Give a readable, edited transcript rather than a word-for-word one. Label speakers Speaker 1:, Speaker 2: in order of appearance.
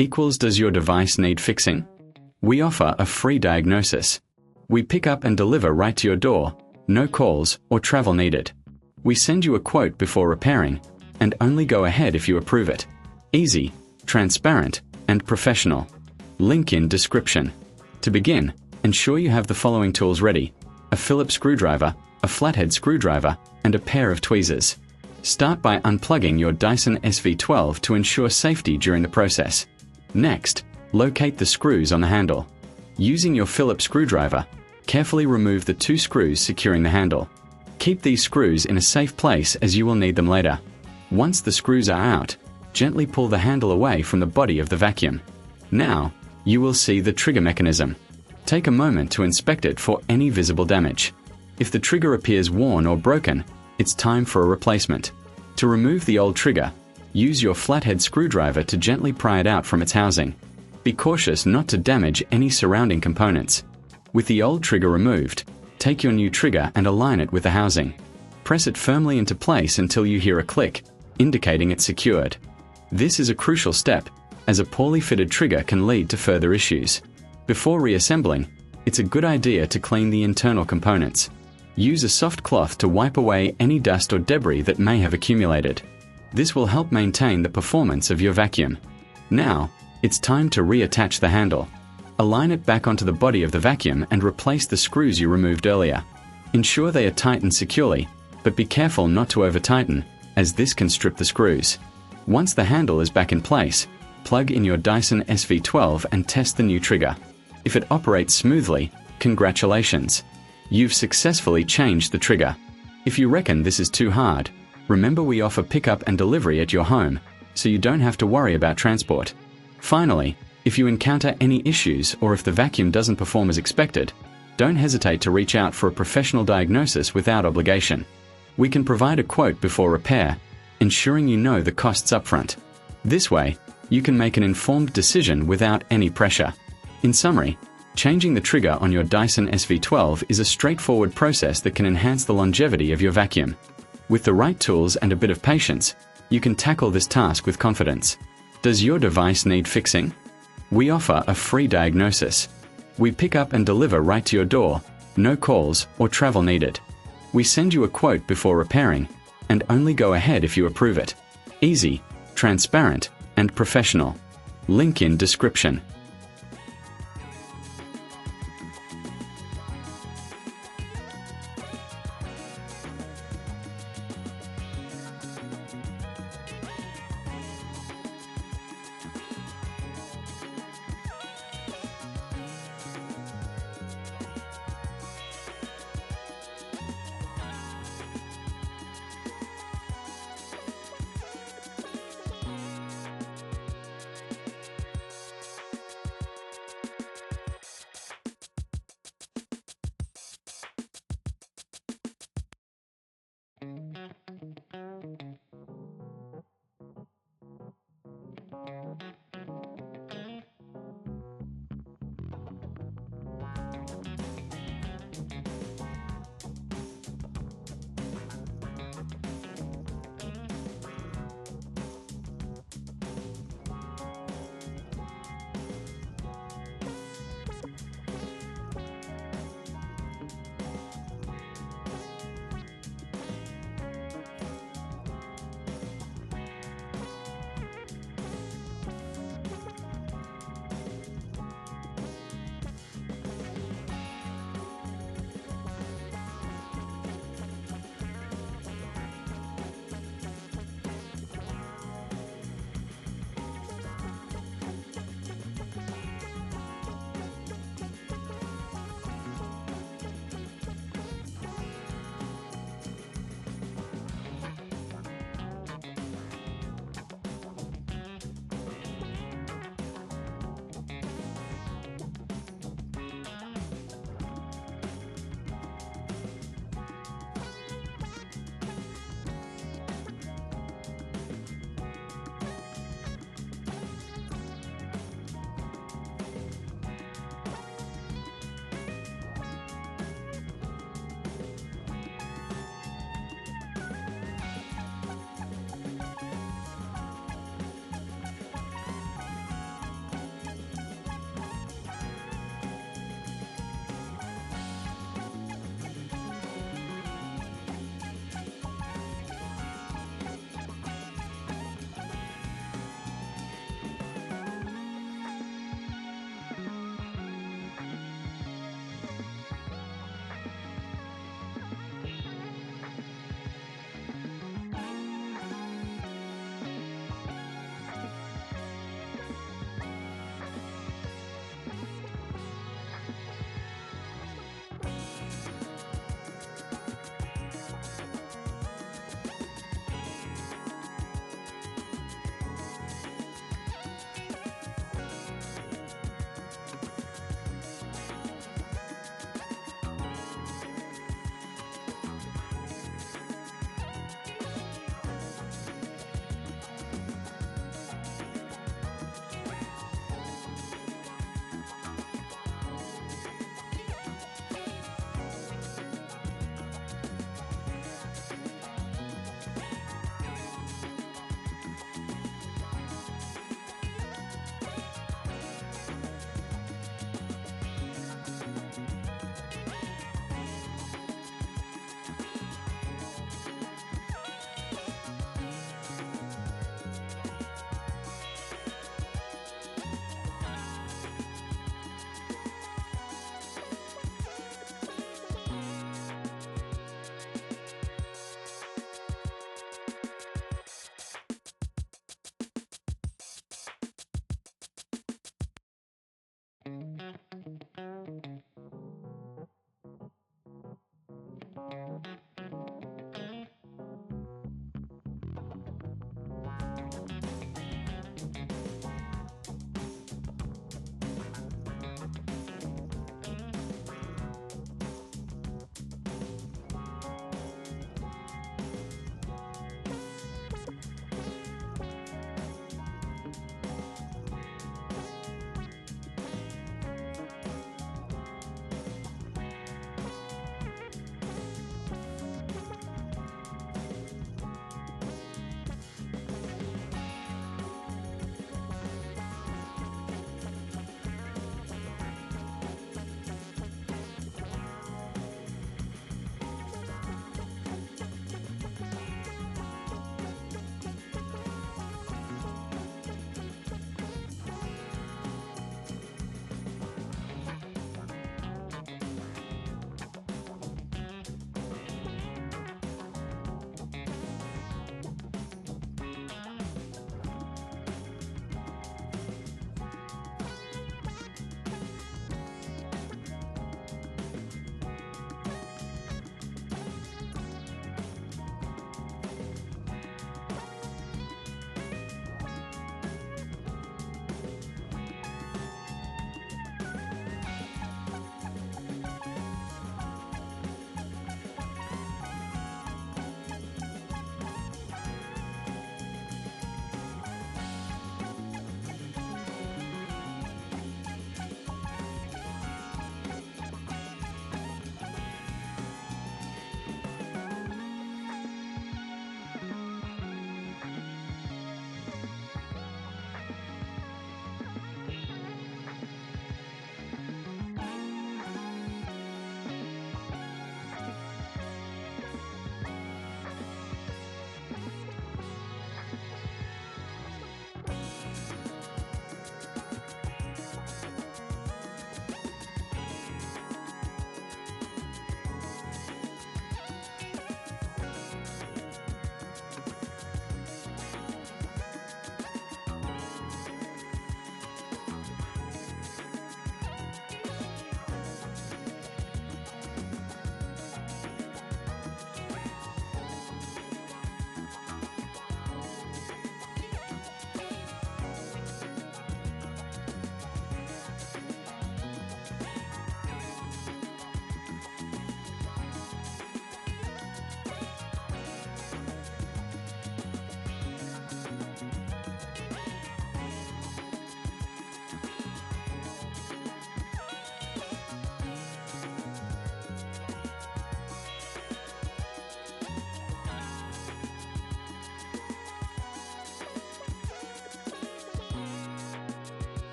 Speaker 1: equals does your device need fixing? We offer a free diagnosis. We pick up and deliver right to your door, no calls or travel needed. We send you a quote before repairing, and only go ahead if you approve it. Easy, transparent, and professional. Link in description. To begin, ensure you have the following tools ready: a Phillips screwdriver, a flathead screwdriver, and a pair of tweezers. Start by unplugging your Dyson SV12 to ensure safety during the process. Next, locate the screws on the handle. Using your Phillips screwdriver, carefully remove the 2 screws securing the handle. Keep these screws in a safe place as you will need them later. Once the screws are out, gently pull the handle away from the body of the vacuum. Now, you will see the trigger mechanism. Take a moment to inspect it for any visible damage. If the trigger appears worn or broken, it's time for a replacement. To remove the old trigger, use your flathead screwdriver to gently pry it out from its housing. Be cautious not to damage any surrounding components. With the old trigger removed, take your new trigger and align it with the housing. Press it firmly into place until you hear a click, indicating it's secured. This is a crucial step, as a poorly fitted trigger can lead to further issues. Before reassembling, it's a good idea to clean the internal components. Use a soft cloth to wipe away any dust or debris that may have accumulated. This will help maintain the performance of your vacuum. Now, it's time to reattach the handle. Align it back onto the body of the vacuum and replace the screws you removed earlier. Ensure they are tightened securely, but be careful not to over-tighten, as this can strip the screws. Once the handle is back in place, plug in your Dyson SV12 and test the new trigger. If it operates smoothly, congratulations! You've successfully changed the trigger. If you reckon this is too hard, remember we offer pickup and delivery at your home, so you don't have to worry about transport. Finally, if you encounter any issues or if the vacuum doesn't perform as expected, don't hesitate to reach out for a professional diagnosis without obligation. We can provide a quote before repair, ensuring you know the costs upfront. This way, you can make an informed decision without any pressure. In summary, changing the trigger on your Dyson SV12 is a straightforward process that can enhance the longevity of your vacuum. With the right tools and a bit of patience, you can tackle this task with confidence. Does your device need fixing? We offer a free diagnosis. We pick up and deliver right to your door, no calls or travel needed. We send you a quote before repairing, and only go ahead if you approve it. Easy, transparent, and professional. Link in description.